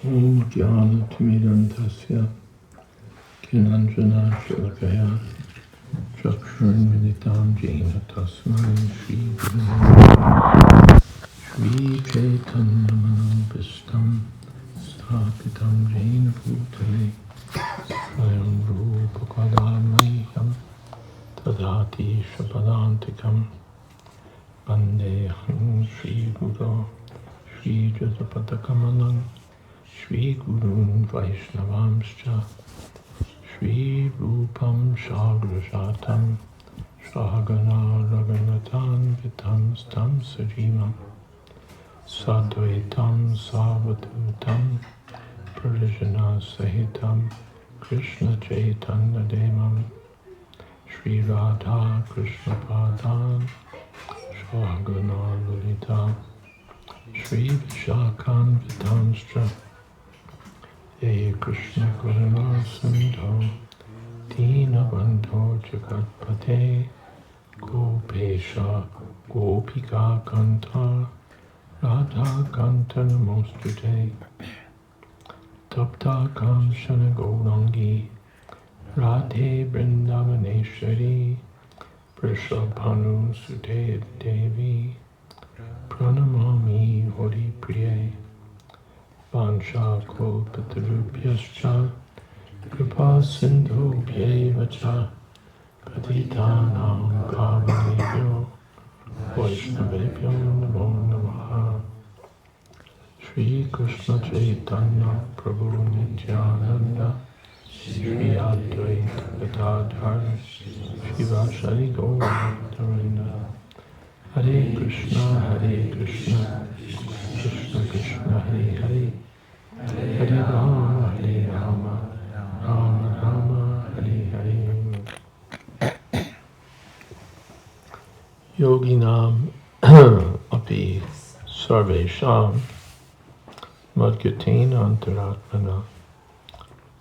Om Jnana-timidantasya Kinanjana Shalakaya Chakshurmilitam Jena Tasmai Shri Guru Shri Chaitanya-manobhistam Sthapitam Jena Bhutale Swayam Rupa Kadamahyam Tadati Shapadantikam Vandeham Shri Guru Shri Jatapatakamalam Shri Gurun Vaishnavamscha Shri Rupam Shagrajatam Shahagana Raghunathan Vitam Stam Sajimam Sadvaitam Savadutam Parijana Sahitam Krishna Chaitanya Devam Shri Radha Krishna Padan Shahagana Lalita Shri Vishakhan Vitamstra Jaya Krishna Karuna Sindho Dina Bandho Jagatpate Gopesha Gopika Kanta Radha Kanta Namostute Tapta Kamshana Gaurangi Radhe Vrindavaneshwari Vrishabhanu Sute Devi Pranamami Hori Priye Vansha Kalpatarubhyascha Kripa Sindhubhyeva cha Patitanam Pavanebhyo Vaishnavebhyo Namo Namaha Shri Krishna Chaitanya Prabhu Nityananda Shri Advaita Gadadhar Shivasari Gauravarindra Hare Krishna Krishna Krishna Hare Hare Hare Rama Rama Rama Hare Hare Yoginam api sarvesham madgatina antaratmana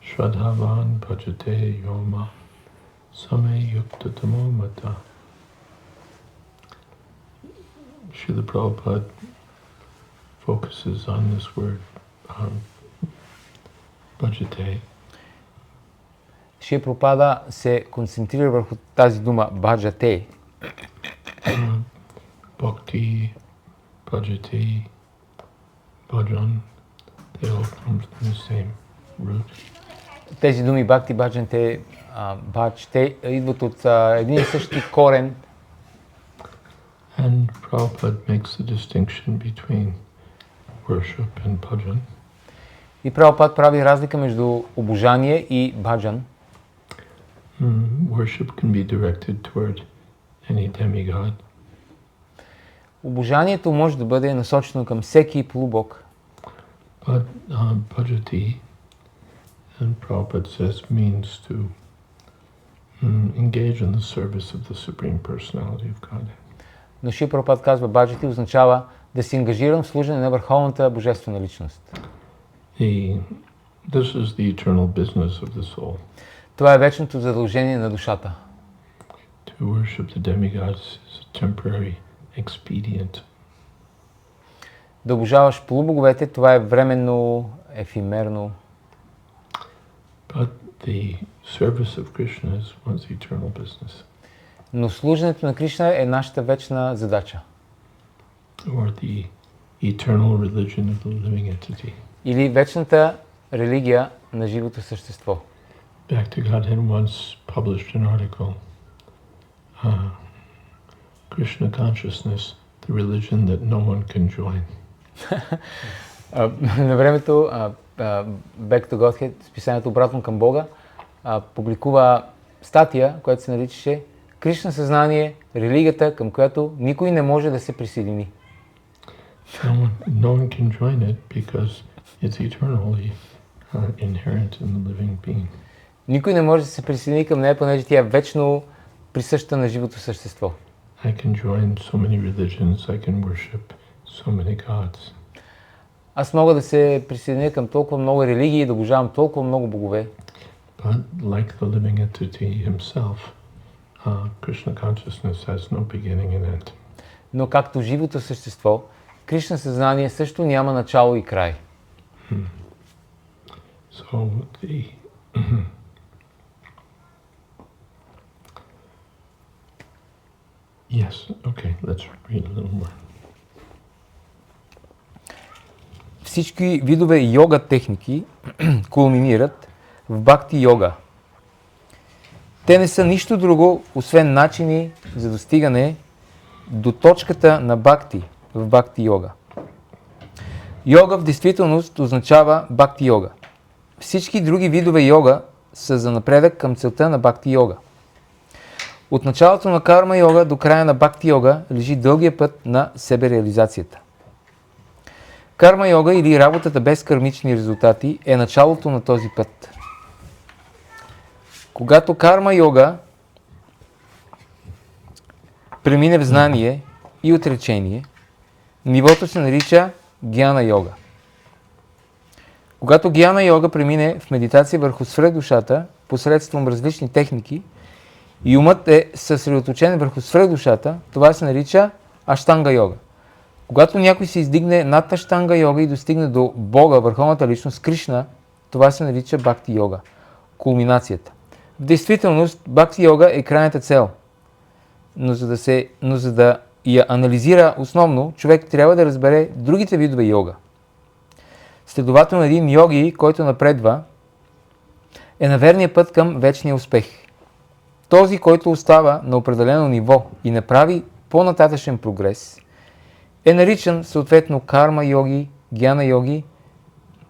Shradhavan bhajate yoma same yukta tamo mata. Srila Prabhupada focuses on this word, bhajate. Шри Прабхупада се концентрира върху тази дума баджате. Bhakti, bhajati, bhajan, they all come from the same root. Тези думи бхакти, баджанте, баджте идват от един и същи корен. And Prabhupada makes the distinction between worship and bhajan. И Прабхупад прави разлика между обожание и баджан. Worship can be directed toward any demigod. Обожанието може да бъде насочено към всеки полубог. But bhajati, and Prabhupada says, means to engage in the service of the Supreme Personality of Godhead. Но Шри Прабхупад казва, баджати означава да се ангажирам в служене на Върховната Божествена личност. This is the eternal business of the soul. Това е вечното задължение на душата. To worship the demigods is a temporary expedient. Да обожаваш полубоговете, това е временно, ефимерно. But the service of Krishna is one's eternal business. Но служенето на Кришна е нашата вечна задача. Or the eternal religion of the living entity. Или вечната религия на живото същество. Back to Godhead once published an article, Krishna consciousness, the religion that no one can join. На времето Back to Godhead, списанието Обратно към Бога, публикува статия, която се наричаше Кришна съзнание, религията, към която никой не може да се присъедини. No one can join it because it's eternally inherent in the living being. Никой не може да се присъедини към нея, понеже тя е вечно присъща на живото същество. I can join so many religions, I can worship so many gods. Аз мога да се присъединя към толкова много религии и да обожавам толкова много богове. But like the living entity himself, Krishna consciousness has no beginning and end. Но както живото същество, Кришна съзнание също няма начало и край. So the yes, okay, let's read a little more. Всички видове йога техники кулминират в бхакти йога. Те не са нищо друго, освен начини за достигане до точката на бхакти в бхакти йога. Йога в действителност означава бхакти йога. Всички други видове йога са за напредък към целта на бхакти йога. От началото на карма йога до края на бхакти йога лежи дългия път на себереализацията. Карма йога или работата без кармични резултати е началото на този път. Когато карма йога премине в знание и отречение, нивото се нарича гьяна йога. Когато гьяна йога премине в медитация върху свръхдушата посредством различни техники и умът е съсредоточен върху свръхдушата, това се нарича аштанга йога. Когато някой се издигне над аштанга йога и достигне до Бога, върховната личност Кришна, това се нарича бхакти йога, кулминацията. В действителност, бхакти йога е крайната цел, но за да я анализира основно, човек трябва да разбере другите видове йога. Следователно, един йоги, който напредва, е на верния път към вечния успех. Този, който остава на определено ниво и не прави по-нататъчен прогрес, е наричан съответно карма йоги, гьяна йоги,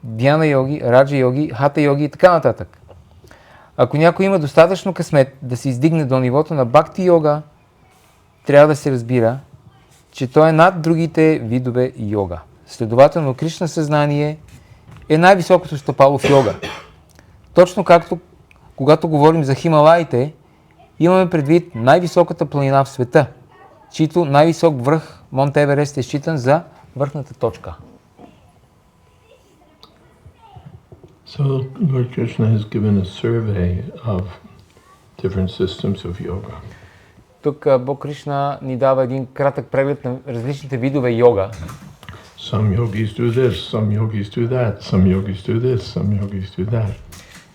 дhyana йоги, раджа йоги, хата йоги и така нататък. Ако някой има достатъчно късмет да се издигне до нивото на бхакти йога, трябва да се разбира, че той е над другите видове йога. Следователно, Кришна съзнание е най-високото стъпало в йога. Точно както когато говорим за Хималаите, имаме предвид най-високата планина в света, чието най-висок връх Монт Еверест е считан за върхната точка. So Lord Krishna has given a survey of different systems of yoga. Тук Бог Кришна ни дава един кратък преглед на различните видове йога. Some yogis do this, some yogis do that, some yogis do this, some yogis do that.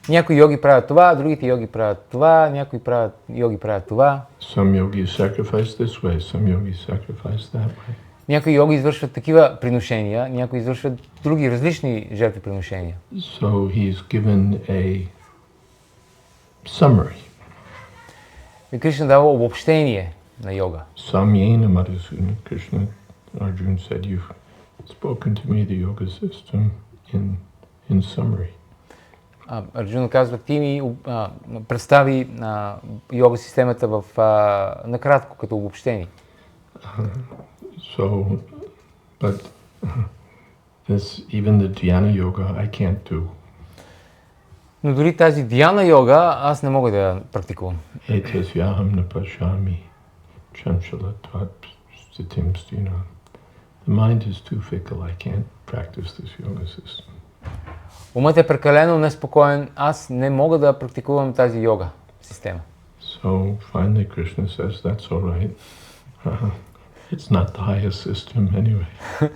Някои йоги правят това, другите йоги правят това, някои йоги правят това. Some yogis sacrifice this way, some yogis sacrifice that way. Някои йоги извършват такива приношения, някои извършват други различни жертвоприношения. So he's given a summary. И Кришна дава обобщение на йога. Samyena Madhusudana Krishna, Arjuna said, you've spoken to me the yoga system in summary. Арджуна казва, ти ми представи йога системата в накратко, като обобщение. So, but even the dhyana yoga I can't do. Но дори тази дhyana йога аз не мога да практикувам. Etasyaham napashami chanchalatvat stitim sthina. The mind is too fickle. I can't practice this yoga system. Умът е прекалено неспокоен, аз не мога да практикувам тази йога система. So finally Krishna says, that's all right. It's not the highest system anyway.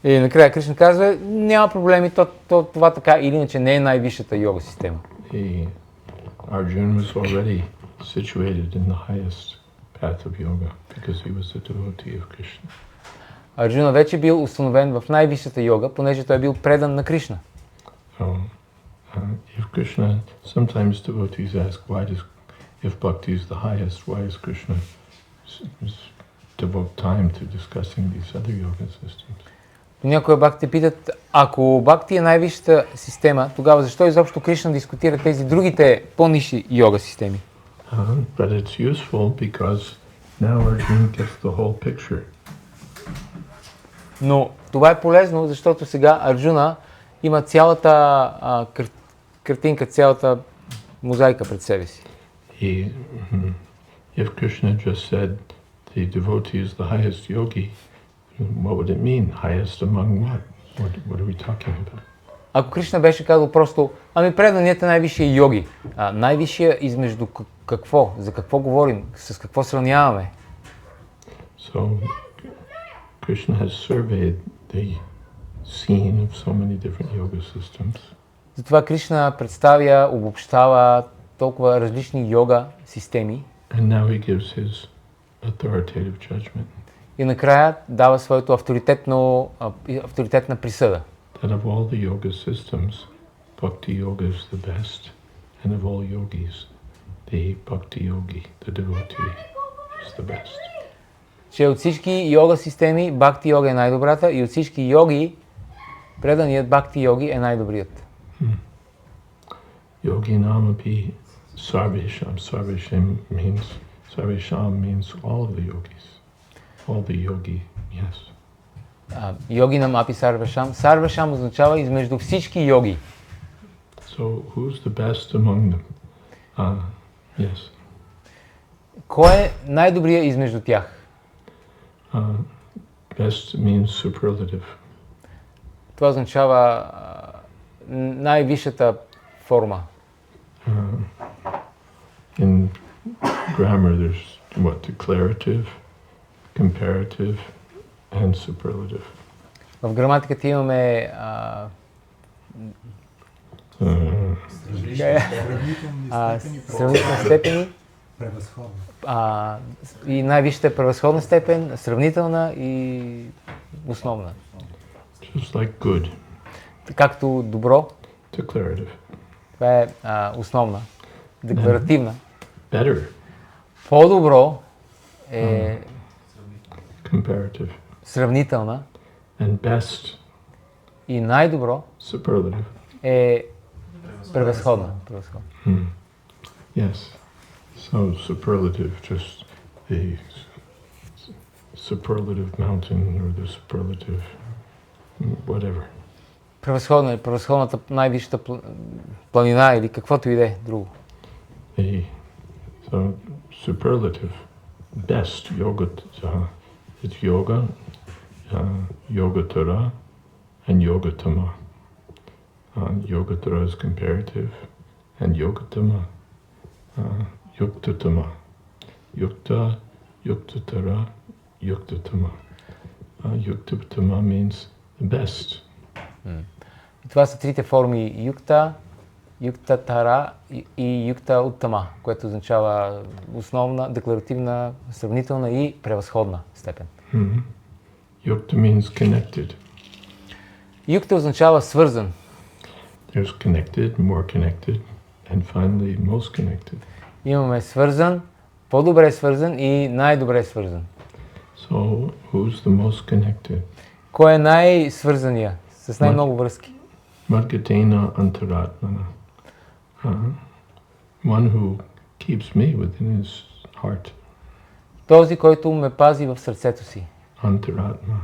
И накрая Кришна казва, няма проблеми, това така или иначе не е най-висшата йога система. Arjuna was already situated in the highest path of yoga because he was a devotee of Krishna. Арджуна вече бил установен в най-висшата йога, понеже той е бил предан на Кришна. So, if Krishna, sometimes devotees ask, if bhakti is the highest, why is Krishna devote time to discussing these other yoga systems? Някои бхакти питат, ако бхакти е най-висшата система, тогава защо изобщо Кришна дискутира тези другите по-нисши йога системи? But it's useful because now Arjuna gets the whole picture. Но това е полезно, защото сега Арджуна има цялата картинка, цялата мозайка пред себе си. If Krishna just said the devotee is the highest yogi, what would it mean? Highest among what? What are we talking about? Ако Кришна беше казал просто, преданият е най-висшия йоги. Най-висшия измежду какво? За какво говорим? С какво сравняваме? So Krishna has surveyed the scene of so many different yoga systems. Затова Кришна представя, обобщава толкова различни йога системи. And now he gives his authoritative judgment. И накрая дава своето авторитетна присъда. That of all the yoga systems, bhakti yoga is the best, and of all yogis, the bhakti yogi, the devotee, is the best. Че от всички йога системи, бхакти йога е най-добрата и от всички йоги, преданият бхакти йоги е най-добрият. Yogi namapi sarvesham. Sarvesham means all of the yogis. All the yogi, yes. Йоги нам апи сарвашам. Сарвашам означава измежду всички йоги. So who's the best among them? Yes. Кой е най-добрият измежду тях? Best means superlative. Това означава най-висшата форма. In grammar there's declarative, comparative, and superlative. В граматиката имаме сравнителни степени и най-висшата е превъзходна степен, сравнителна и основна. Just like good. Както добро. Declarative. Това е основна, декларативна. Better. По-добро е comparative. Сравнителна. And best. И най-добро superlative. Е превъзходна. Yes. So superlative, just the superlative mountain or the superlative whatever. Превъзходната най-висшата планина или каквото и да е друго. So superlative, best yoga is yoga, yogatara, and yogatama. Yogatara is comparative, and yogatama, yuktatama. Yukta, yuktatara, yuktatama. Yuktatama means the best. Това са трите форми юкта, юктатара и юкта уттама, което означава основна, декларативна, сравнителна и превъзходна степен. Yukta means connected. Юкта означава свързан. There's connected, more connected, and finally most connected. Имаме свързан, по-добре свързан и най-добре свързан. So who's the most connected? Кой е най-свързания, с най-много връзки? Madgatena antaratmana. One who keeps me within his heart. Този, който ме пази в сърцето си. Antaratma.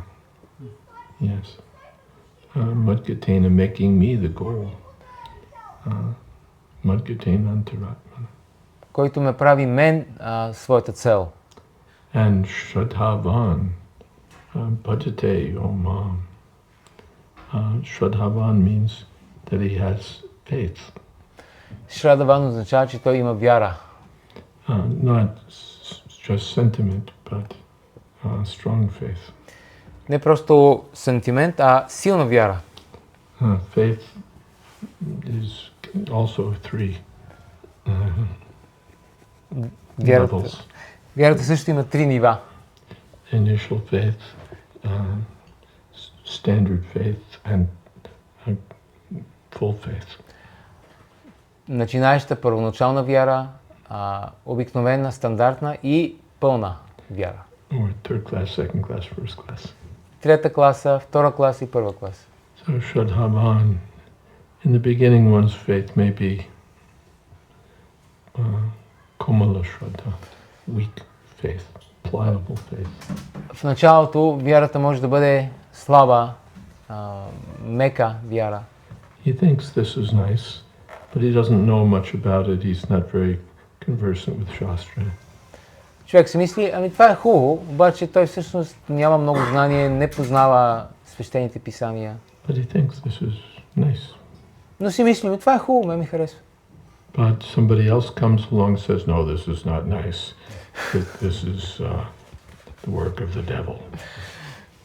Yes. Madgatena making me the goal. Madgatena antaratmana. Който ме прави мен своята цел. And Shraddhavan. Bhajate Omam. Shraddhavan means that he has faith. Shraddhavan означава, че той има вяра. Not just sentiment, but strong faith. Не просто сентимент, а силна вяра. Faith is also three levels. Вярата също има три нива. Initial faith, standard faith, and full faith. Начинаеща първоначална вяра, обикновена, стандартна и пълна вяра. Or third class, second class, first class. Трета класа, втора класа и първа класа. So Shraddhavan, in the beginning one's faith may be Komala Shraddha, weak faith, pliable faith. В началото вярата може да бъде слаба, мека вяра. He thinks this is nice, but he doesn't know much about it. He's not very conversant with Shastra. Човек си мисли, ами това е хубаво, обаче той всъщност няма много знание, не познава свещените писания. But he thinks this is nice. Но си мисли, ами това е хубаво, ме ми харесва. But somebody else comes along and says, no, this is not nice. This is the work of the devil.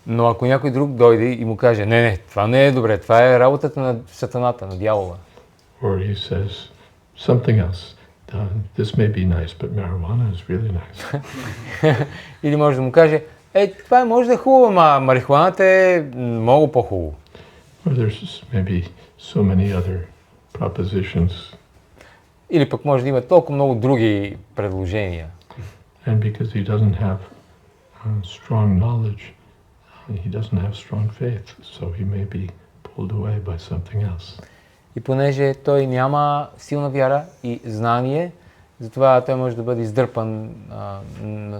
Но ако някой друг дойде и му каже, не, това не е добре, това е работата на сатаната, на дявола. Or he says something else. This may be nice, but marijuana is really nice. Или може да му каже, това може да е хубаво, марихуаната е много по-хубаво. Or there's maybe so many other propositions. Или пък може да има толкова много други предложения. And because he doesn't have strong knowledge, he doesn't have strong faith, so he may be pulled away by something else. И понеже той няма силна вяра и знание, затова той може да бъде издърпан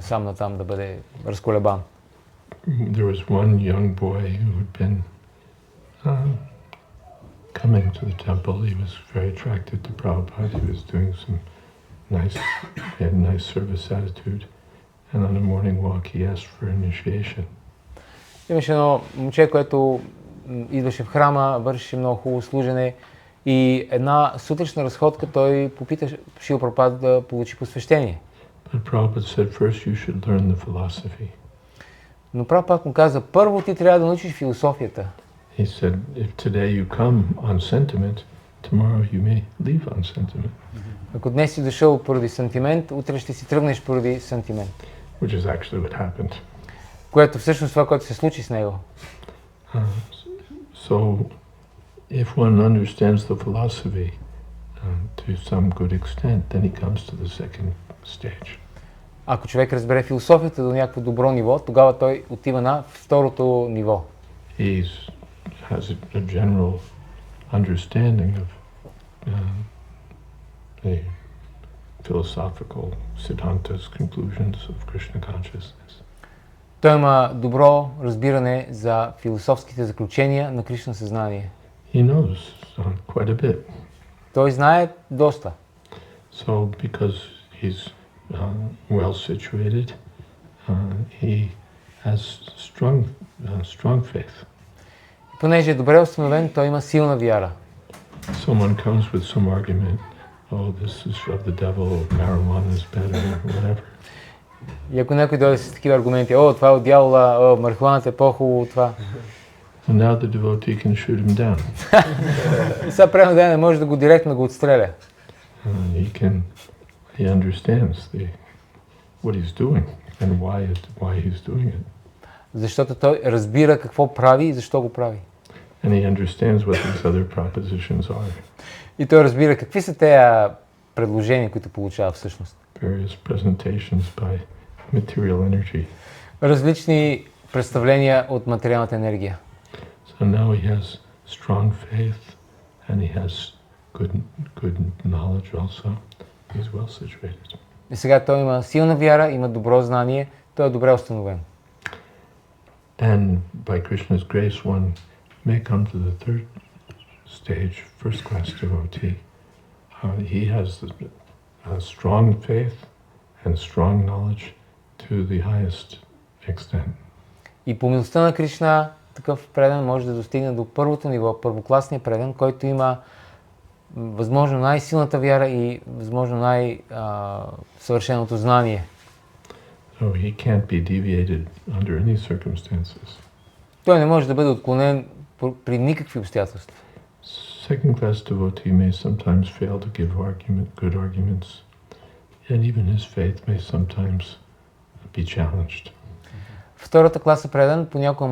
сам натам, да бъде разколебан. There was one young boy who had been coming to the temple. He was very attracted to Prabhupada. He was doing some he had a nice service attitude. And on a morning walk he asked for initiation. Имаше едно момче, което идваше в храма, вършеше много хубаво служене и една сутрешна разходка той попита Шрила Прабхупада да получи посвещение. But Prabhupada said first you should learn the philosophy. Но Прабхупада му каза, първо ти трябва да научиш философията. He said if today you come on sentiment, tomorrow you may leave on sentiment. Ако днес си дошъл поради сантимент, утре ще си тръгнеш поради сантимент. Which is actually what happened. Което всъщност това, което се случи с него. So if one understands the philosophy to some good extent, then he comes to the second stage. Ако човек разбере философията до някакво добро ниво, тогава той отива на второто ниво. He has a general understanding of the philosophical siddhantas, conclusions of Krishna consciousness. Той има добро разбиране за философските заключения на Кришна съзнание. He knows quite a bit. Той знае доста. So because he's well situated, he has strong faith. Понеже е добре установен, той има силна вяра. Someone comes with some argument, oh, this is of the devil, marijuana is better, whatever. И ако някой дойде с такива аргументи, това е от дявола, марихуаната е по-хубаво от това. And now the devotee can shoot him down. И сега прямо да не може да го директно го отстреля. He understands what he's doing and why he's doing it. Защото той разбира какво прави и защо го прави. And he understands what these other propositions are. И той разбира какви са тези предложения, които получава всъщност. Various presentations by material energy. Различни представления от материалната енергия. So now he has strong faith and he has good knowledge also. He's well situated. И сега той има силна вяра, има добро знание, той е добре установен. And by Krishna's grace, one may come to the third stage, first class devotee. He has strong faith and strong knowledge to the highest extent. И по милостта на Кришна, такъв предан може да достигне до първото ниво, първокласния предан, който има възможно най-силната вяра и възможно най-съвършеното знание. So he can't be deviated under any circumstances. Той не може да бъде отклонен при никакви обстоятелства. Second class devotee may sometimes fail to give good arguments, and even his faith may sometimes be challenged. Втората класа предан понякога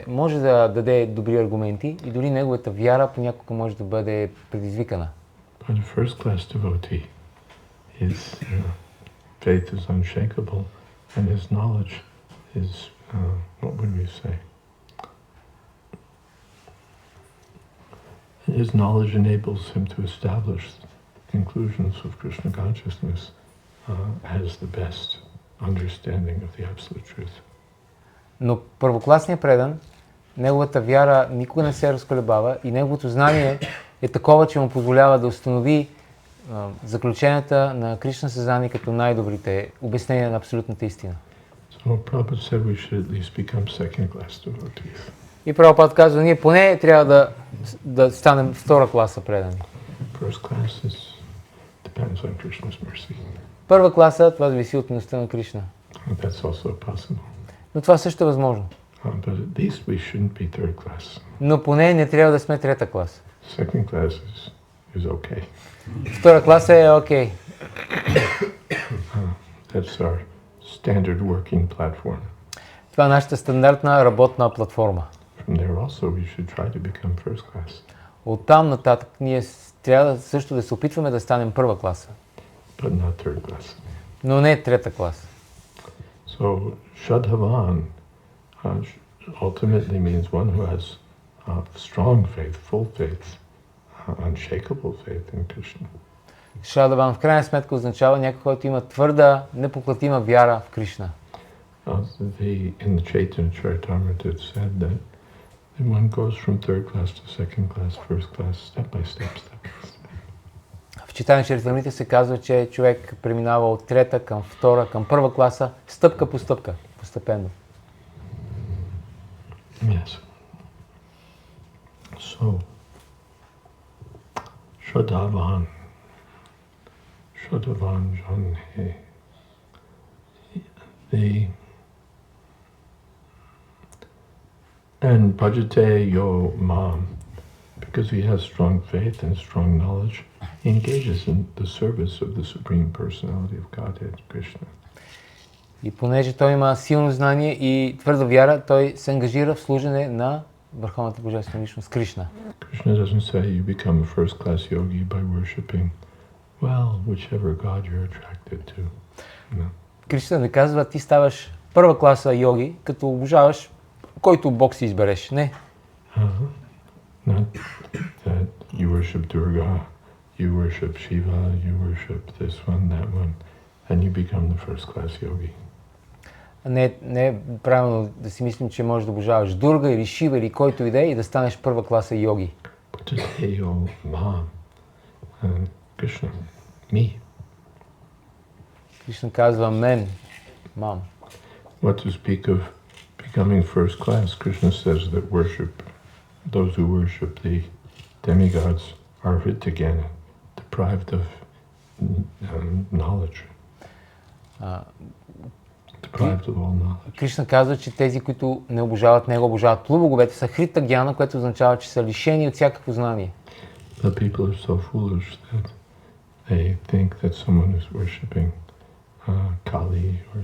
може да даде добри аргументи и дори неговата вяра понякога може да бъде предизвикана. But a first class devotee, his faith is unshakable and his knowledge is, what would we say? His knowledge enables him to establish conclusions of Krishna consciousness as the best understanding of the absolute truth. Но първокласният предан, неговата вяра никога не се разколебава и неговото знание е такова, че му позволява да установи заключенията на Кришна съзнание като най-добрите обяснения на абсолютната истина. So Prabhupada said we should at least become second class devotees. И Прабхупада казва, ние поне трябва да станем втора класа предани. First class depends on Krishna's mercy. Първа класа, това зависи от милостта на Кришна. That's also possible. Но това също е възможно. But at least we shouldn't be third class. Но поне не трябва да сме трета класа. Second class is okay. Втора класа е окей. That's our standard working platform. Това е нашата стандартна работна платформа. From there also we should try to become first class. Оттам нататък ние трябва също да се опитваме да станем първа класа. But not third class. Но не трета класа. So Shraddhavan ultimately means one who has strong faith, full faith, unshakable faith in Krishna. Шрадаван в крайна сметка означава някой, който има твърда, непоклатима вяра в Кришна. In the Chaitanya Charitamrita it said that one goes from third class to second class, first class, step by step, step by step. В Читания Чаритамрита се казва, че човек преминава от трета към втора, към първа класа, стъпка по стъпка, постепенно. Yes. So, Shraddhavan Janhe. And Bhajate Yo Mam, because he has strong faith and strong knowledge, he engages in the service of the Supreme Personality of Godhead, Krishna. И понеже той има силно знание и твърда вяра, той се ангажира в служене на Върховната Божествена личност Кришна. Krishna doesn't say you become a first-class yogi by worshipping, well, whichever god you're attracted to. No. Кришна не казва, ти ставаш първа класа йоги, като обожаваш който бог си избереш. Не. Not that you worship Durga, you worship Shiva, you worship this one, that one, and you become the first-class yogi. Не е правилно да си мислим, че можеш да обожаваш Дурга или Шива или който и да е и да станеш първа класа йоги. Krishna, me. Кришна казва мен, мам. What to speak of becoming first class? Krishna says that those who worship the demigods are Ritagana, deprived of knowledge. Deprived of all knowledge. Кришна казва, че тези, които не обожават него, обожават полубоговете, са Хрита Гяна, което означава, че са лишени от всякакво знание. But people are so foolish that they think that someone is worshipping Kali or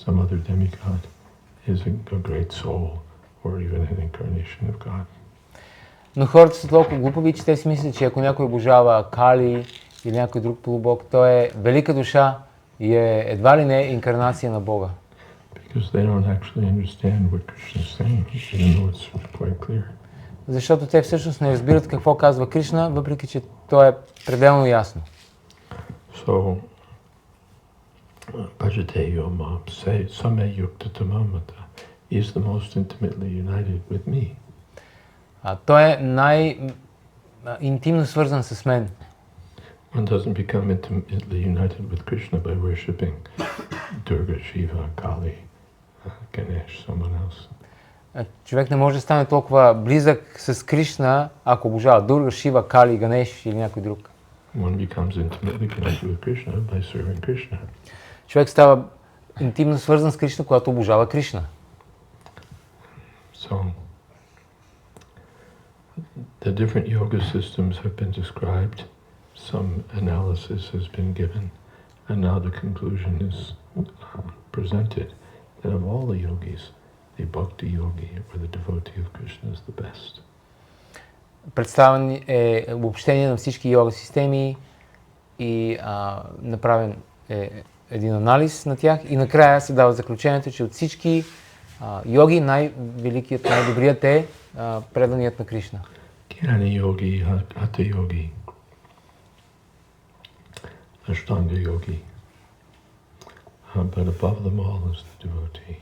some other demigod is a great soul or even an incarnation of God. Но хората са толкова глупави, че те си мислят, че ако някой обожава Кали или някой друг полубог, той е велика душа и е едва ли не инкарнация на Бога. Because they don't actually understand what Krishna is saying, even though it's quite clear. Защото те всъщност не разбират какво казва Кришна, въпреки че то е пределно ясно. So, Bhajate Yo Mam, say Same Yukta Tamamata, he is the most intimately united with me. Той е най-интимно свързан с мен. One doesn't become intimately united with Krishna by worshipping Durga, Shiva, Kali, Ganesh, someone else. Човек не може да стане толкова близък с Кришна, ако обожава Дурга, Шива, Кали, Ганеш или някой друг. One becomes intimately connected with Krishna by serving Krishna. Човек става интимно свързан с Кришна, когато обожава Кришна. So, the different yoga systems have been described, some analysis has been given, and now the conclusion is presented that of all the yogis, the bhakti yogi or the devotee of Krishna is the best. Представен е обобщение на всички йога системи и направен е един анализ на тях и накрая се дава заключението, че от всички йоги най-великият, най-добрият е преданият на Кришна. Jnana yogi, hatha yogi, ashtanga yogi, but above them all is the devotee.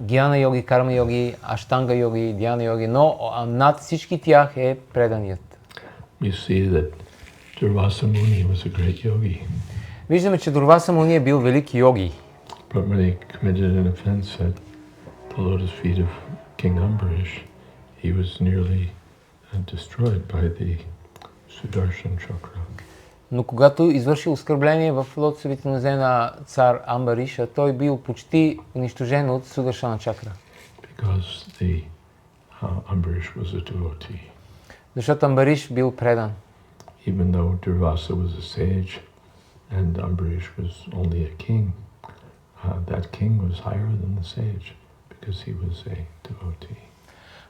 Гьяна йоги, карма йоги, аштанга йоги, дhyana йоги, но над всички тях е преданият. You see that Durvasa Muni was a great yogi. Виждаме, че Дурваса Муни е бил велик йоги. But when he committed an offense at the lotus feet of King Ambarish, he was nearly destroyed by the Sudarshan chakra. Но когато извършил оскърбление в лотосовите нозе на цар Амбариша, той бил почти унищожен от Сударшана чакра. Because Ambarish was a devotee. Защото Амбариш бил предан. even though Durvasa was a sage and Ambarish was only a king, that king was higher than the sage because he was a devotee.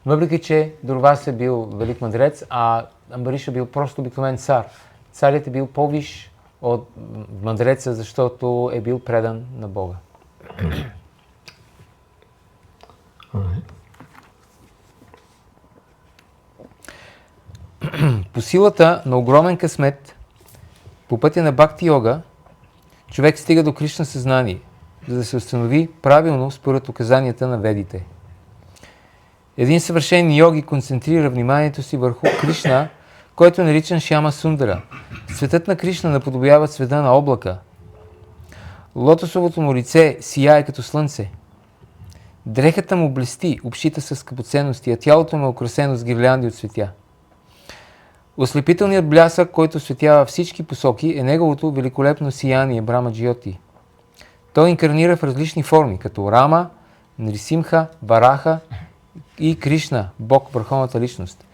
Въпреки, че Дурвас е бил велик мъдрец, а Амбариш е бил просто обикновен цар. Царят е бил по-виш от мъдреца, защото е бил предан на Бога. По силата на огромен късмет, по пътя на бхакти йога, човек стига до Кришна съзнание, за да се установи правилно според указанията на ведите. Един съвършен йоги концентрира вниманието си върху Кришна, който е наричан Шяма Сундара. Цветът на Кришна наподобява цвета на облака. Лотосовото му лице сияе като слънце. Дрехата му блести, обшита с скъпоценности, а тялото му е украсено с гирлянди от цветя. Ослепителният блясък, който осветява всички посоки, е неговото великолепно сияние Брама Джиоти. Той инкарнира в различни форми, като Рама, Нрисимха, Вараха и Кришна, Бог, върховната личност.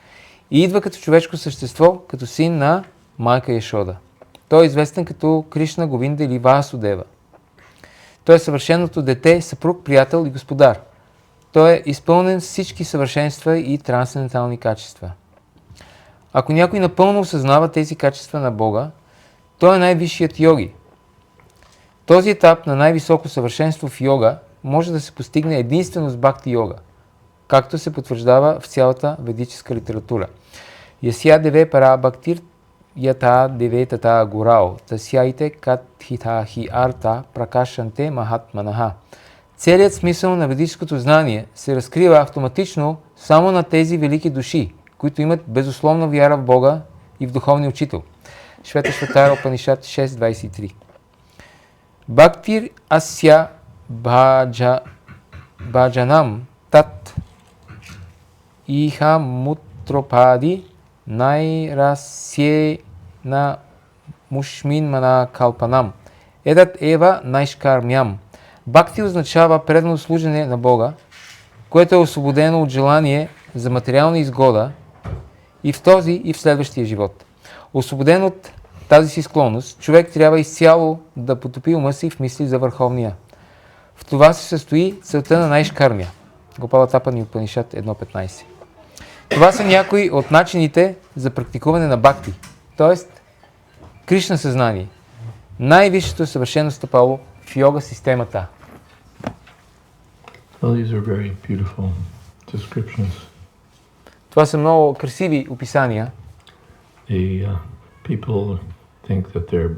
И идва като човешко същество, като син на майка Яшода. Той е известен като Кришна Говинда или Васудева. Той е съвършеното дете, съпруг, приятел и господар. Той е изпълнен с всички съвършенства и трансцендентални качества. Ако някой напълно осъзнава тези качества на Бога, той е най-висшият йоги. Този етап на най-високо съвършенство в йога може да се постигне единствено с бхакти йога, както се потвърждава в цялата ведическа литература. Ясия деве пара бхактир ята деве тата гурао, тасяйте катхита хи арта пракашанте махатманаха. Целият смисъл на ведическото знание се разкрива автоматично само на тези велики души, които имат безусловна вяра в Бога и в духовния учител. Шветашватара Упанишат 6.23. Бхактир ася баджанам тат иха мутропади найрасье на мушмин мана калпанам. Едат ева найшкармям. Бхакти означава предано служене на Бога, което е освободено от желание за материална изгода и в този, и в следващия живот. Освободен от тази си склонност, човек трябва изцяло да потопи ума си в мисли за върховния. В това се състои целта на Найшкармия. Гопала Тапани Упанишат 1.15. Това са някои от начините за практикуване на бхакти, т.е. Кришна съзнание. Най-висшето съвършено стъпало в йога системата. Well, these are very beautiful descriptions. Това са много красиви описания. The people think that they're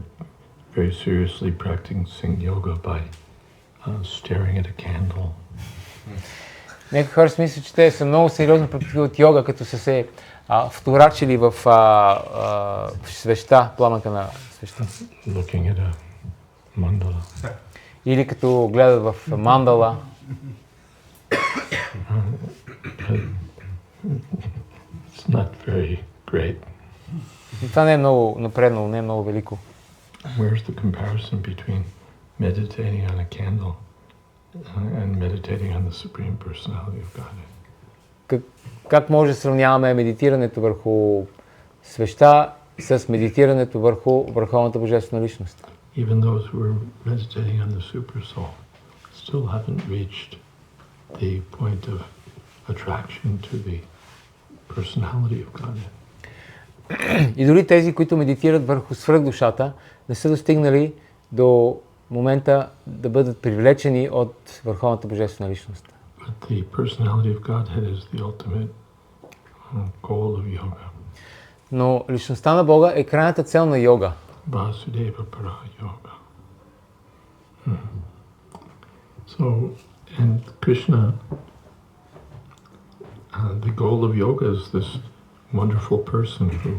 very seriously practicing yoga by staring at a candle. Някои хора си мислят, че те са много сериозно практикуват йога, като са се вторачили в свеща, пламъка на свеща. Looking at a mandala. Или като гледат в мандала. It's not very great. Това не е много напреднало, не е много велико. Where's the comparison between meditating on a candle and meditating on the Supreme Personality of Godhead? Как може да сравняваме медитирането върху свеща с медитирането върху върховната божествена личност? Even those who are meditating on the Super Soul still haven't reached the point of attraction to the personality of Godhead. И дори тези, които медитират върху свръхдушата, не са достигнали до момента да бъдат привлечени от върховната божествена личност. But the personality of Godhead is the ultimate goal of yoga. Но личността на Бога е крайната цел на йога. Vasudeva para yoga. So, and Krishna, the goal of yoga is this wonderful person who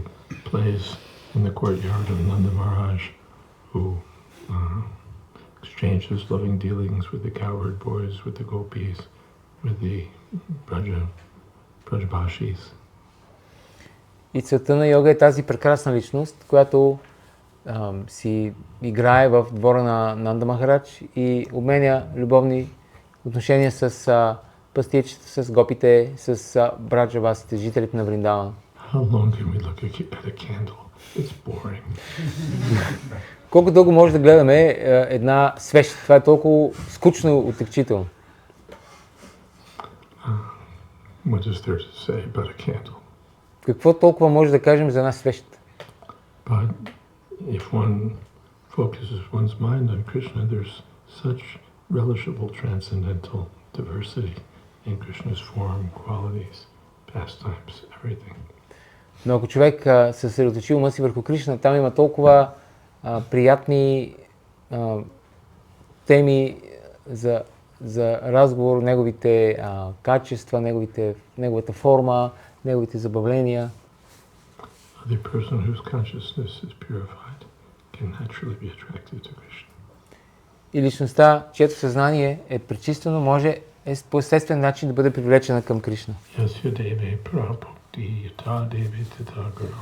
plays in the courtyard of Nanda Maharaj, who exchanges loving dealings with the cowherd boys, with the gopis, with the Brajabashis. И целта на йога е тази прекрасна личност, която си играе в двора на Нанда Махарадж и обменя любовни отношения с пастирчета, с гопите, с браджавасите, жителите на Вриндавана. How long can we look at a candle? It's boring. Колко дълго може да гледаме една свещ? Това е толкова скучно и отекчително. What is there to say about a candle? Какво толкова може да кажем за една свещ? But if one focuses one's mind on Krishna, there's such relishable transcendental diversity in Krishna's form, qualities, pastimes, everything. Но ако човек съсредоточи ума си върху Кришна, там има толкова приятни теми за разговор, неговите качества, неговата форма, неговите забавления. The person whose consciousness is purified can naturally be attracted to Krishna. И личността, чието съзнание е пречистено, може по естествен начин да бъде привлечена към Кришна. Yasyadeve prabhukti yatadeve tataguru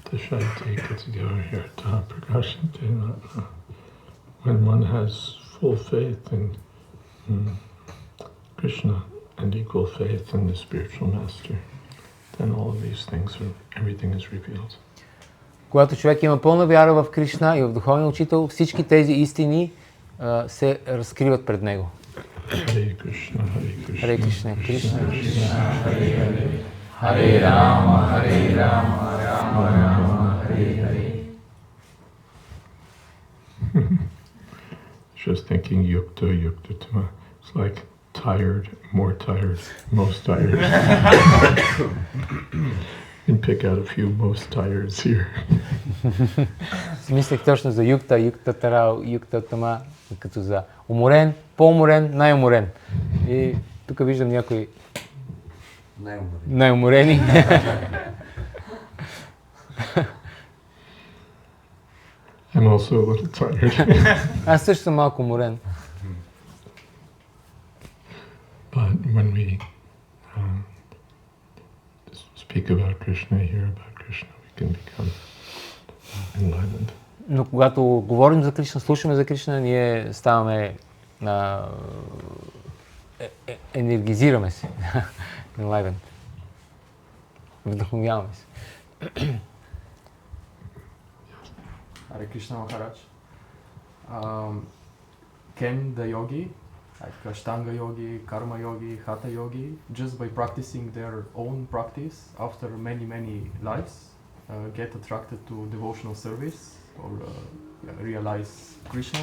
tashayate katigyohirta prakashante natna. When one has full faith in Krishna and equal faith in the spiritual master, then all of these things, everything is revealed. Когато човек има пълна вяра в Кришна и в духовния учител, всички тези истини се разкриват пред него. Hare Krishna, Hare Krishna, Hare Krishna, Krishna Krishna, Hare Hare, Hare Rama, Hare Rama, Rama Rama, Hare Hare. Just thinking yukta, yukta tama. It's like tired, more tired, most tired. And pick out a few most tireds here. Мислех точно за юкта, юкта тарал, юкта тама, като за уморен, по-уморен, най-уморен. И тук виждам някои най-уморени. I'm also a little tired. Аз също съм малко уморен. But when we speak about Krishna, hear about Krishna, we can become enlightened. Но когато говорим за Кришна, слушаме за Кришна, ние ставаме, енергизираме се. Enlightened. Вдъхновяваме се. Hare Krishna Maharaj. Can the yogi, like Ashtanga yogi, Karma yogi, Hatha yogi, just by practicing their own practice after many lives, get attracted to devotional service or realize Krishna?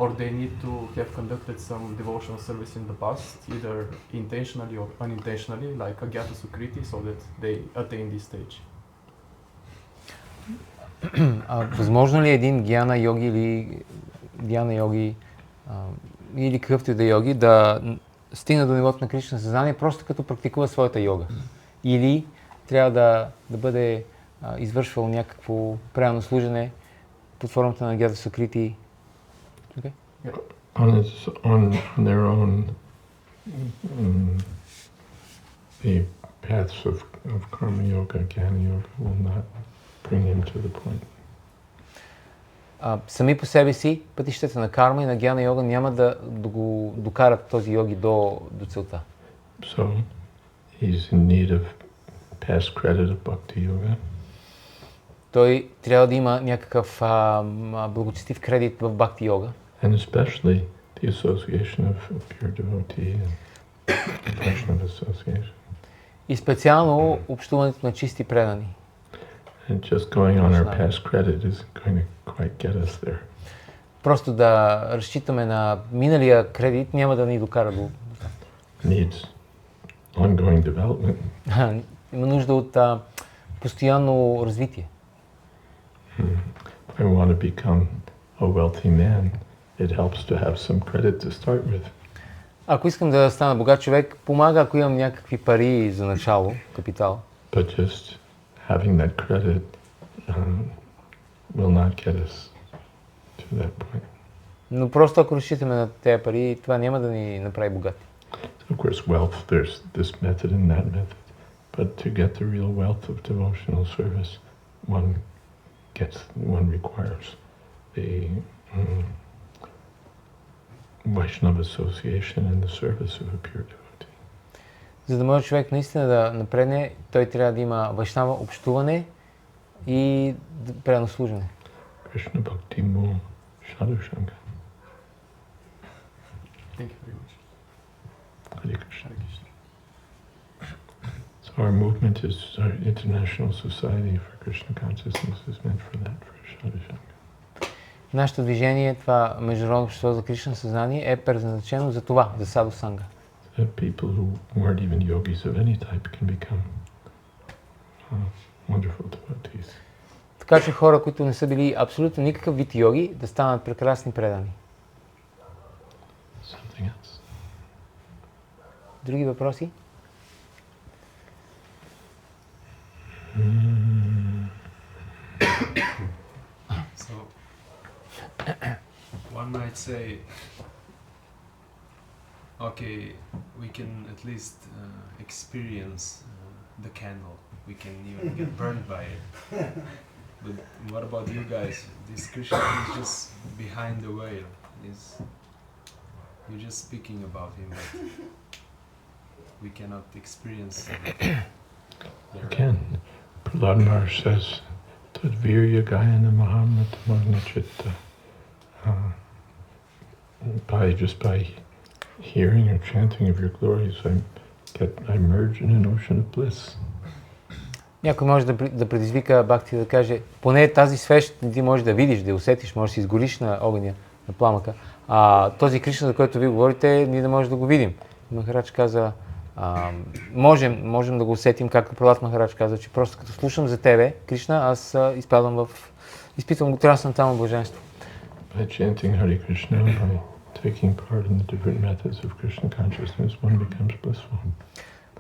Or they need to have conducted some devotional service in the past, either intentionally or unintentionally, like Agyata Sukriti, so that they attain this stage? Възможно ли е един гьяна йоги или какъвто и да йоги да стигне до нивото на Кришна съзнание просто като практикува своята йога? Или трябва да бъде извършвал някакво правилно служене под формата на Аgyata Sukriti? Okay. On their own, the paths of karma yoga, jnana yoga will not bring him to the point. Сами по себе си пътищата на карма и на гьяна йога няма да го докарат този йоги до целта. So he's in need of past credit of bhakti yoga. Той трябва да има някакъв благочестив кредит в бхакти йога. And especially the association of pure devotee and impression of association. И специално общуването на чисти предани. And just going on our past credit isn't going to quite get us there. Просто да разчитаме на миналия кредит няма да ни докара до... Needs ongoing development. Има нужда от постоянно развитие. If I want to become a wealthy man, it helps to have some credit to start with. Ако искам да стана богат човек, помага ако имам някакви пари за начало, капитал. But just having that credit will not get us to that point. Но просто ако разчитаме на тези пари, това няма да ни направи богати. Of course, wealth, there's this method and that method. But to get the real wealth of devotional service, one requires the Vaishnava association and the service of a pure devotee. За да може човек наистина да напредне, той трябва да има вайшнава общуване и предано служене. Krishna Bhakti Mu Sadhu Sangha. Thank you very much. Hare Krishna. Hare Krishna. So our movement is, our International Society for Krishna Consciousness is meant for that, for Sadhu Sangha. Нашето движение, това Международно общество за Кришна съзнание, е предназначено за това, за Саду Санга. That people who weren't even yogis of any type can become wonderful devotees. Така че хора, които не са били абсолютно никакъв вид йоги, да станат прекрасни предани. Something else. Други въпроси? So, one might say, okay, we can at least experience the candle. We can even get burned by it. But what about you guys? This Krishna is just behind the veil. You're just speaking about him, but we cannot experience him. Again, Prahlad Maharaj says, Tad virya gayana mahamata magna chitta. By hearing or chanting of your glories, I merge in an ocean of bliss. Някой може да предизвика Бхакти да каже, поне тази свещ ти можеш да видиш, да я усетиш, можеш да си изгориш на огъня, на пламъка. А този Кришна, за който ви говорите, ние не можем да го видим. Махарадж каза, можем да го усетим, както Пралат Махарадж каза, че просто като слушам за тебе, Кришна, аз изпитвам го трансцендентално блаженство. By chanting Hare Krishna, by taking part in the different methods of Krishna consciousness, one becomes blissful.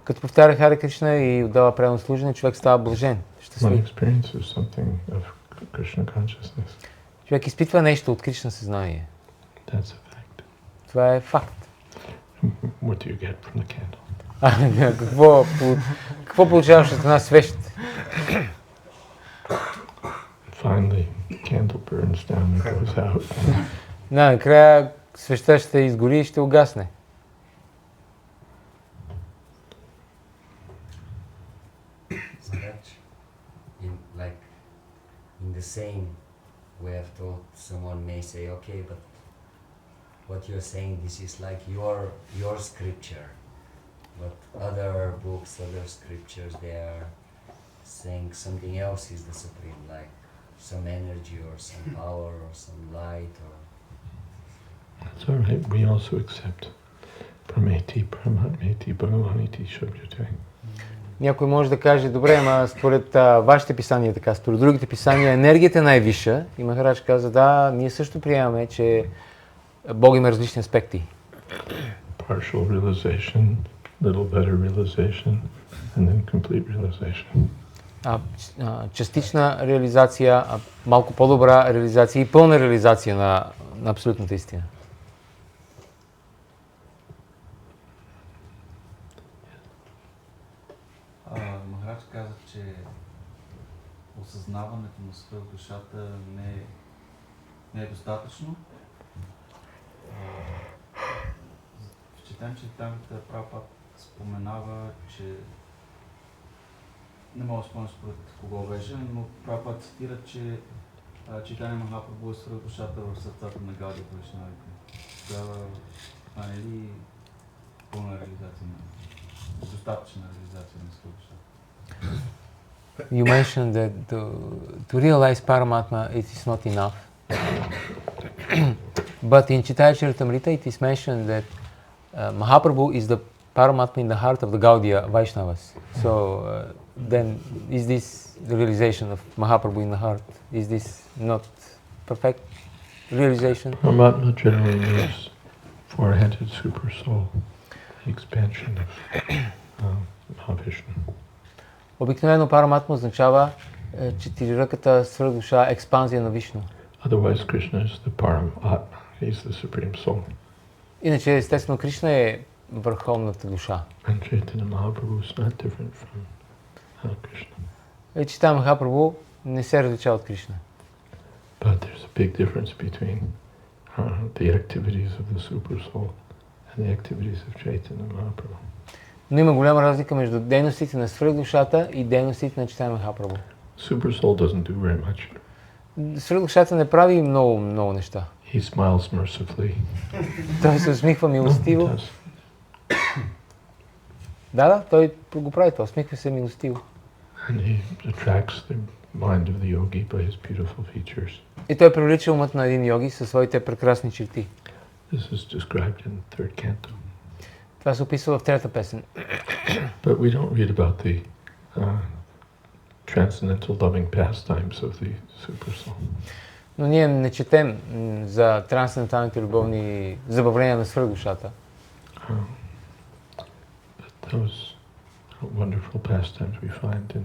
Като повтаря Харе Кришна и отдава предано служене, човек става блажен, One щастлив. experiences something of Krishna consciousness. Човек изпитва нещо от Кришна съзнание. That's a fact. Това е факт. What do you get from the candle? Какво получаваш от една свещ? Finally, the candle burns down and goes out. Накрая свещта ще изгори и ще угасне. In the same way of thought, someone may say, okay, but what you're saying, this is like your scripture. But other books, other scriptures, they are saying something else is the supreme, like some energy or some power or some light. Or That's all right. We also accept Prameti, Pramatmeti, Bhagavaniti, Shabjate. Някой може да каже, добре, ама според вашите писания, така, според другите писания, енергията е най-висша. И Махарадж каза, да, ние също приемаме, че Бог има различни аспекти. Partial realization, little better realization, and then complete realization. Частична реализация, малко по-добра реализация и пълна реализация на абсолютната истина. Махарадж каза, че осъзнаването на света в душата не е достатъчно. В Читан Чайтамрита Прабхупад споменава, че не мога да спомня според кого беше, но Прабхупад цитира, че Чайтаня Махапрабху е свърх душата в сърцата на Гаудия Вайшнавите. Тогава това не е ли пълна реализация достатъчна реализация на свърх душата? You mentioned that to realize Paramatma it is not enough. But in Chaitanya Charitamrita it is mentioned that Mahaprabhu is the Paramatma in the heart of the Gaudiya Vaishnavas. So then is this the realization of Mahaprabhu in the heart? Is this not perfect realization? Paramatma generally means four-headed super soul, the expansion of Mahavishnu. Обикновено Параматма означава четириръката свръхдуша, експанзия на Вишну. Otherwise, Krishna is the Paramatma. He's the supreme soul. Иначе, естествено, Кришна е върховната душа. And Chaitanya Mahaprabhu is not different from Krishna. Чайтаня Махапрабху не се различава от Кришна. But there's a big difference between the activities of the super soul and the activities of Chaitanya Mahaprabhu. Но има голяма разлика между дейностите на свръхдушата и дейностите на Чайтанья Махапрабху. Super soul doesn't do very much. Свръхдушата не прави много неща. He smiles mercifully. Той се усмихва милостиво. Does. Да, той го прави това, усмихва се милостиво. And he attracts the mind of the yogi by his beautiful features. И той привлича умът на един йоги със своите прекрасни черти. This is described in third canto. Това се описва в трета песен. But we don't read about the transcendental loving pastimes of the super soul. Но ние не четем за трансценденталните любовни забавления на свръхдушата. But those wonderful pastimes we find in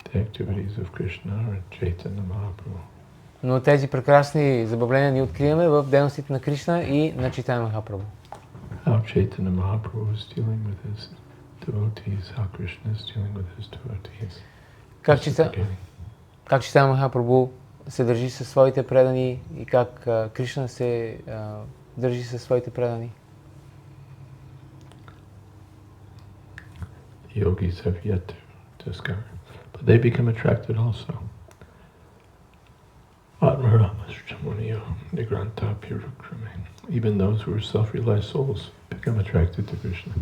the activities of Krishna or Chaitanya Mahaprabhu. Но тези прекрасни забавления ни откриваме в дейностите на Кришна и на Чайтанья Махапрабху. How Chaitanya Mahaprabhu is dealing with his devotees, how Krishna is dealing with his devotees. Как Чайтанья Махапрабху се държи със своите предани и как Кришна се държи със своите предани. Yogis have yet to discover, but they become attracted also. Even those who are self-realized souls become attracted to Krishna.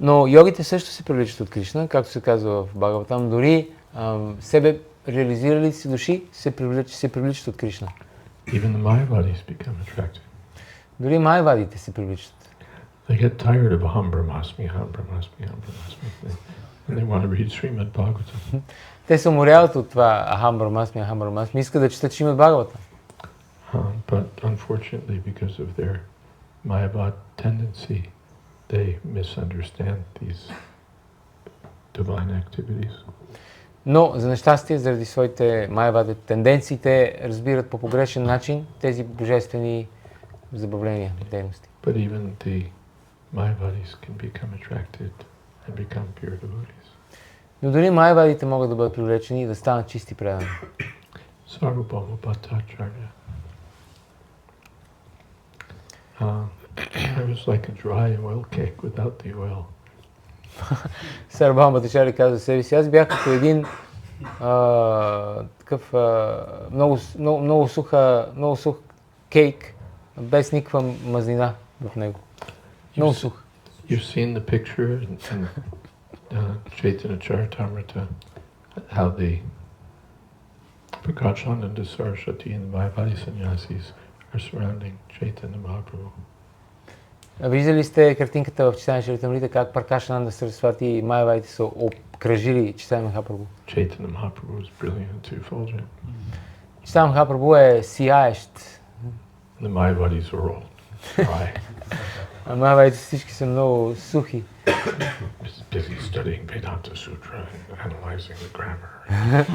Но йогите също се привличат от Кришна, както се казва в Бхагаватам, дори себе реализирали си души се привличат от Кришна. Even the Mayavadis become attracted. Дори майавадите се привличат. They get tired of Aham Brahmasmi, Aham Brahmasmi, Aham Brahmasmi, and they want to read Srimad Bhagavatam. Те се уморяват от това Ахам Брахмасми, искат да четат Шримад Бхагаватам. But unfortunately, because of their Mayavad tendency, they misunderstand these divine activities. Но, за нещастие, заради своите майавади тенденции, те разбират по погрешен начин тези божествени забавления, дейности. But even the Mayavadis can become attracted and become pure devotees. Но дори майавадите могат да бъдат привлечени и да станат чисти предани. Sarvabhauma Bhattacharya. I was like a dry oil cake without the oil. Сарвабхаума Бхаттачаря казва себе си, аз бях като един такъв много сух кейк, без никаква мазнина в него. Много сух. You've seen the picture in Chaitanya Charitamrita, how the Prakashananda Saraswati and the Mayavadi sannyasis are surrounding Chaitanya Mahaprabhu. Виждали сте картинката в Чайтанья Чаритамрита, как Пракашананда Сарасвати и майавадите са обкръжили Чайтанья Махапрабху. Chaitanya Mahaprabhu is brilliant and effulgent. Чайтанья Махапрабху е сияещ. The Mayavadis are all dry. А майавадите всички са много сухи. Busy studying Vedanta Sutra and analyzing the grammar.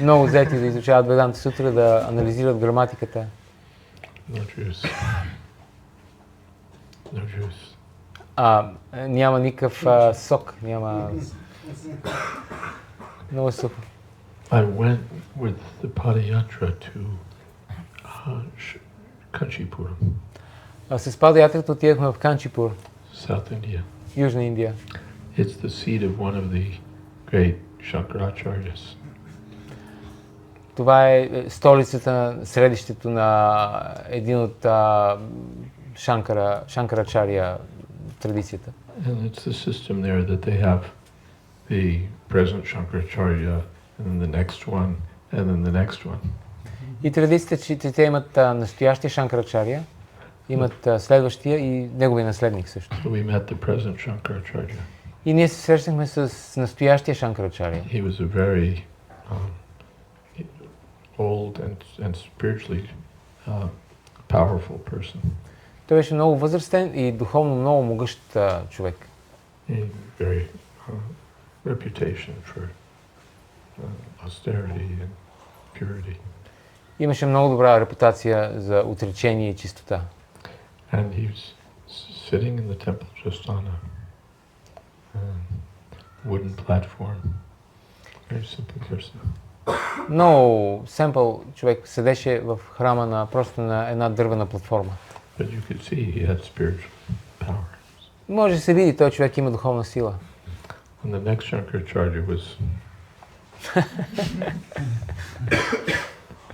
Много заети да изучават Веданта Сутра, да анализират граматиката. No juice. No juice. Няма никакъв сок, няма... Много сухо. I went with the Padayatra to Kanchipuram, С Падаятрата отидахме в Канчипур, South India. Южна Индия. It's the seat of one of the great Shankaracharyas. Това е столицата, средището на един от Шанкарачария традицията. And it's the system there that they have the present Shankaracharya, and then the next one, and then the next one. И традицията, че те имат настоящия Шанкарачария, имат следващия и неговия наследник също. So we met the present Shankaracharya. И ние се срещнахме с настоящия Шанкарачария. He was a very old and spiritually powerful person. Той беше много възрастен и духовно много могъщ човек. A very reputation for austerity and purity. Имаше много добра репутация за отречение и чистота. And he was sitting in the temple just on a wooden platform. Very simple person. Много семпъл човек седеше в храма просто на една дървена платформа. But you could see he had spiritual power. Може да се види, този човек има духовна сила. And the next Shankaracharya was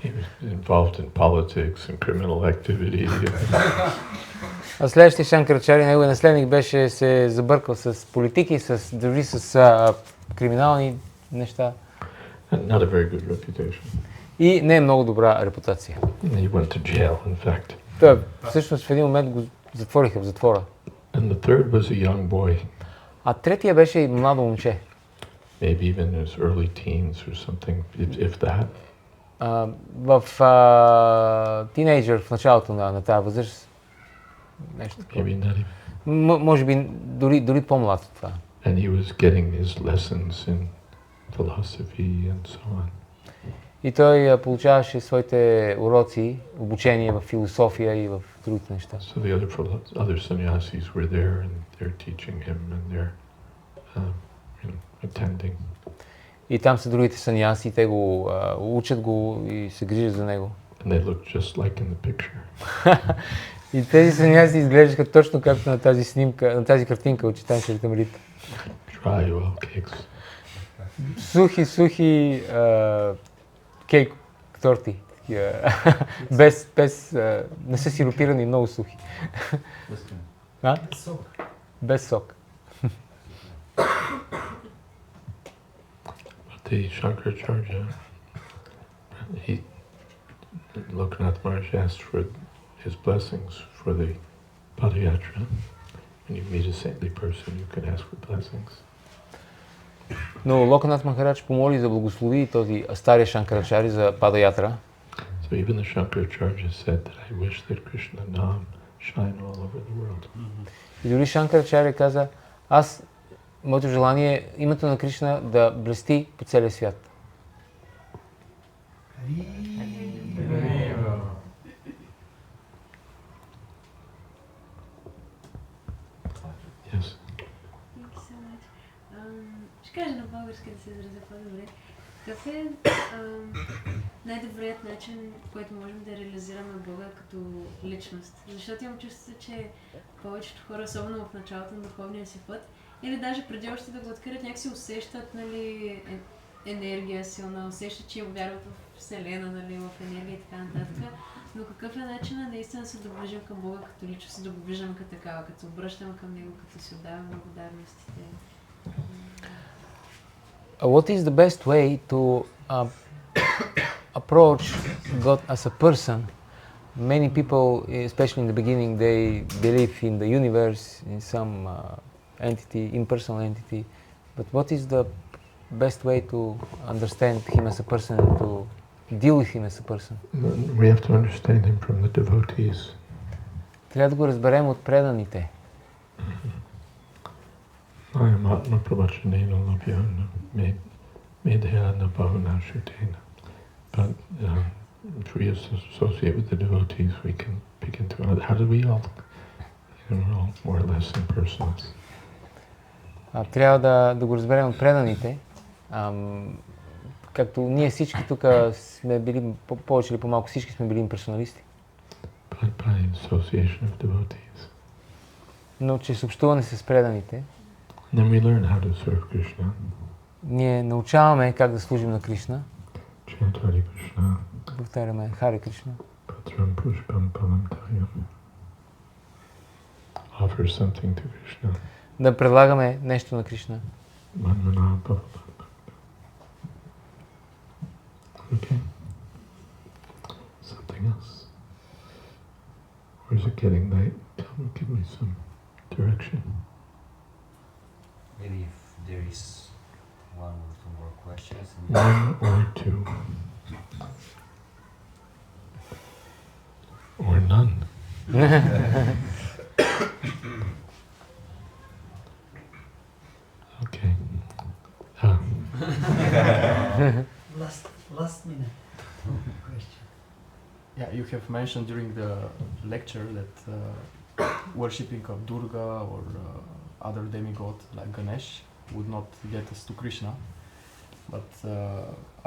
he was involved in politics and criminal activity. А следващия Шанкарачари, неговия наследник, беше се забъркал с политики, дори с криминални неща. And not a very good reputation. И не е много добра репутация. And he went to jail, in fact. Той всъщност в един момент го затвориха в затвора. And the third was a young boy, А третия беше и младо момче. maybe even in his early teens or something, if that. В тинейджър, в началото на тази възраст. Нещо такова. Maybe not even. Може би дори по-млад от това. And he was getting his lessons in philosophy and so on. И той получаваше своите уроци, обучение в философия и в другите неща. So the other sannyasis were there and they're teaching him and they're attending. И там са другите саньяси, те го учат го и се грижат за него. And they look just like in the picture. И тези саньяси изглеждаха точно както на тази снимка, на тази картинка от Читан Чаритамрита. Dry oil cakes. Сухи кейк торти. без не са сиропирани, много сухи. Без сок. The Shankaracharya, Lokanath Maharaj asked for his blessings for the Padayatra. When you meet a saintly person, you can ask for blessings. Но Локанат Махарадж помоли за благослови този стария Шанкарачари за Падаятра. So even the Shankaracharya said that I wish that Krishna Nam shine all over the world. И дори Шанкарачари каза, моето желание е името на Кришна да блести по целия свят. Yes. Ще кажа на български да се изразя по-добре. Какъв е най-добрият начин, по който можем да реализираме Бога като личност? Защото имам чувство, че повечето хора, особено в началото на духовния си път, или даже преди още да го открият, някакси усещат, нали, енергия силна, усещат, че вярват в Вселена, нали, в енергия и така нататък. Но какъв е начинът наистина да се доближим към Бога като личност, да го виждаме като такава, като се обръщаме към Него, като си отдаваме благодарностите? What is the best way to approach God as a person? Many people, especially in the beginning, they believe in the universe, in some entity, impersonal entity. But what is the best way to understand Him as a person and to deal with Him as a person? We have to understand him from the devotees. Трябва да го разберем от преданите. Ayamatma pravachanena labhyana medhyana bhavana shutena. But if we associate with the devotees, we can begin to, how do we all, we're all more or less impersonals. Трябва да го разберем от преданите. Както ние всички тук сме били, повече или по-малко всички сме били имперсоналисти. But by association of devotees. Но чрез общуване с преданите, Then we learn how to serve Krishna. ние научаваме как да служим на Кришна. Chant Hare Krishna. Повтаряме Харе Кришна. Patram pushpam palam tayam. Offer something to Krishna. Да предлагаме нещо на Кришна. Manmana bhava. Okay. Something else. Or is it getting late? Give me some direction. Maybe if there is one or two more questions. One or two. Or none. Okay. Last minute question. Yeah, you have mentioned during the lecture that worshipping of Durga or other demigod like Ganesh would not get us to Krishna. But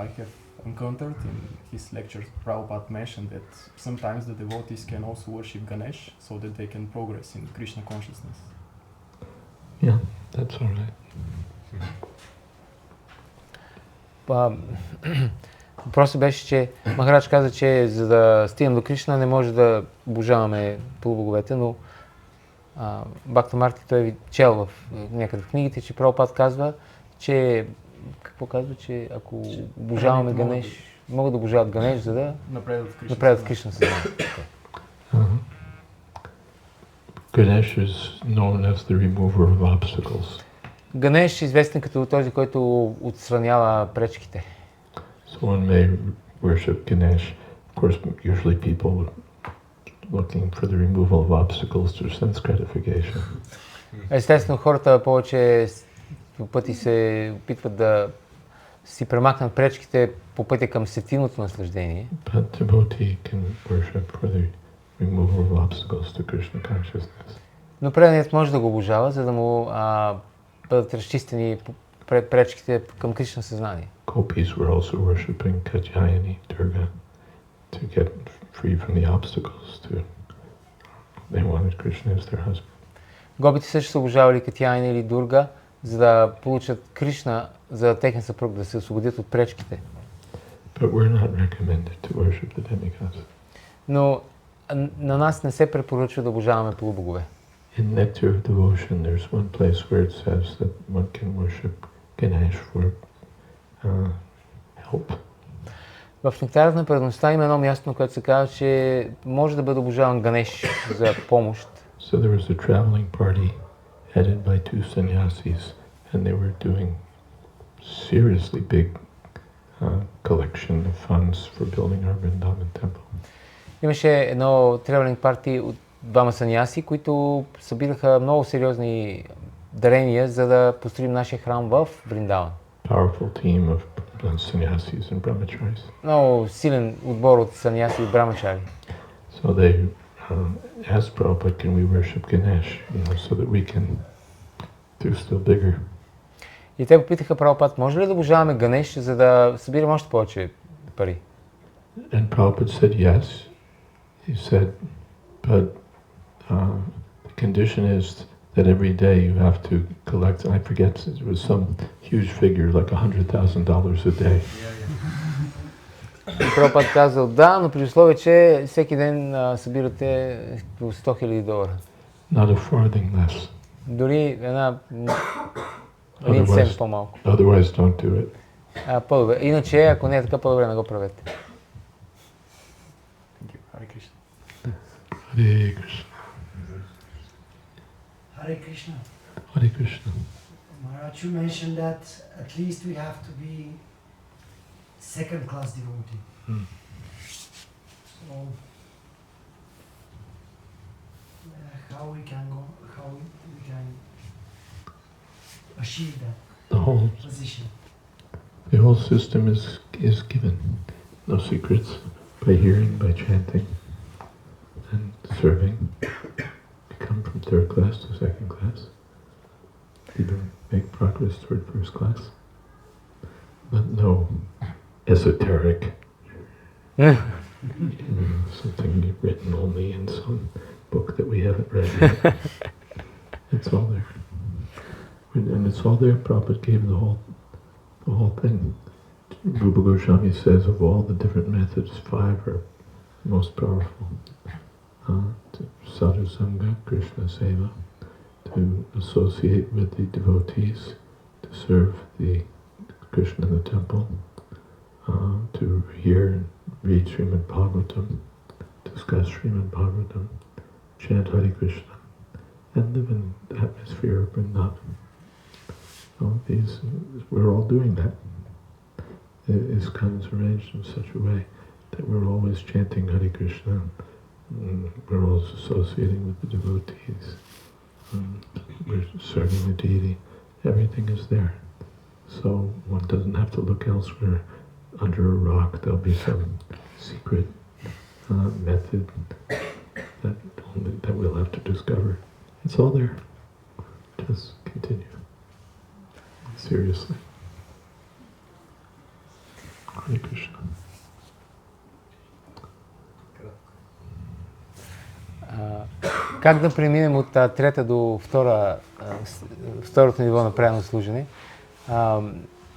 I have encountered in his lectures, Prabhupada mentioned that sometimes the devotees can also worship Ganesh so that they can progress in Krishna consciousness. Yeah, that's all right. Въпросът беше, че Махарадж каза, че за да стигнем до Кришна не може да обожаваме полубоговете, но Бхакта Марти той чел в някъде в книгите, че Прабхупад казва, че какво казва, че ако обожаваме Ганеш, могат да обожават Ганеш, за да напредат в Кришна съзнание. Ganesh is known as the remover of obstacles. Ганеш е известен като този, който отстранява пречките. So one may worship Ganesh. Of course, usually people looking for the removal of obstacles to sense gratification. Естествено, хората повече пъти се опитват да си премахнат пречките по пътя към сетивното наслаждение. But devotee can worship for the removal of obstacles to Krishna consciousness. Но преданият може да го обожава, за да му бъдат разчистени пречките към Кришна съзнание. Gopis were also worshipping Katyayani, Durga, to get free from the obstacles. They wanted Krishna as their husband. Гопите също са обожавали Катяйна или Дурга, за да получат Кришна за техен съпруг, да се освободят от пречките. But we're not recommended to worship the demigods. Но на нас не се препоръчва да обожаваме полубогове. In Nectar of Devotion, there's one place where it says that one can worship Ganesh for help. В Нектарът на предаността има едно място, на което се казва, че може да бъде обожаван Ганеш за помощ. So there was a traveling party headed by two sannyasis, and they were doing seriously big collection of funds for building our Vrindavan temple. Имаше едно traveling party от двама саньяси, които събираха много сериозни дарения, за да построим нашия храм в Вриндаван. Powerful team of sannyasis and brahmacharis. Много силен отбор от саньяси и брамачари. So they asked Prabhupada, can we worship Ganesh, so that we can do still bigger. И те попитаха Прабхупад, може ли да обожаваме Ганеш, за да събираме още повече пари? And Prabhupada said yes. He said, but the condition is that every day you have to collect, I forget, it was some huge figure, like $100,000 a day. И Прабхупад казал, да, но при условие, че всеки ден събирате по $100,000. Not a farthing less. Дори един цент по-малко. Otherwise, don't do it. По-добре. Иначе, ако не е така, по-добре не го правете. Hare Krishna. Hare Krishna. Hare Krishna. Hare Krishna. Maharaj, you mentioned that at least we have to be second-class devotee. So, how we can achieve that position? The whole system is given. No secrets. By hearing, by chanting, and serving. Come from third class to second class. Even make progress toward first class. But no esoteric, something written only in some book that we haven't read yet. It's all there. And it's all there. Prabhupada gave the whole thing. Rupa Goswami says of all the different methods, 5 are most powerful. Sadhu Sangha, Krishna Seva, to associate with the devotees, to serve the Krishna in the temple, to hear and read Srimad Bhagavatam, discuss Srimad Bhagavatam, chant Hare Krishna, and live in the atmosphere of Vrindavan. So we're all doing that. ISKCON is arranged in such a way that we're always chanting Hare Krishna. We're always associating with the devotees. We're serving the deity. Everything is there. So one doesn't have to look elsewhere. Under a rock there'll be some secret method that we'll have to discover. It's all there. Just continue. Seriously. Hare Krishna. Как да преминем от трета до втора второто ниво на правилно служене.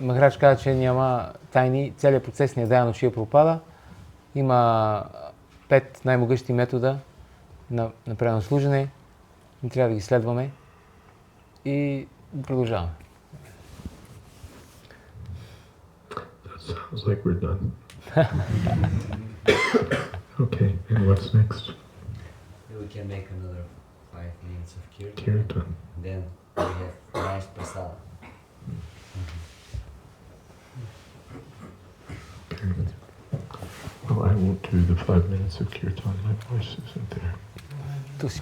Махарадж каза, че няма тайни. Целият процес на Ядаяна Шрила Прабхупада има 5 най-могъщи метода на правилно служене. И трябва да ги следваме и продължаваме. Sounds like we're done. Okay, and what's next? We can make another 5 minutes of kirtan. Kirtan. Then we have nice prasada. Okay. Well, I won't do the 5 minutes of kirtan. My voice isn't there. Tu si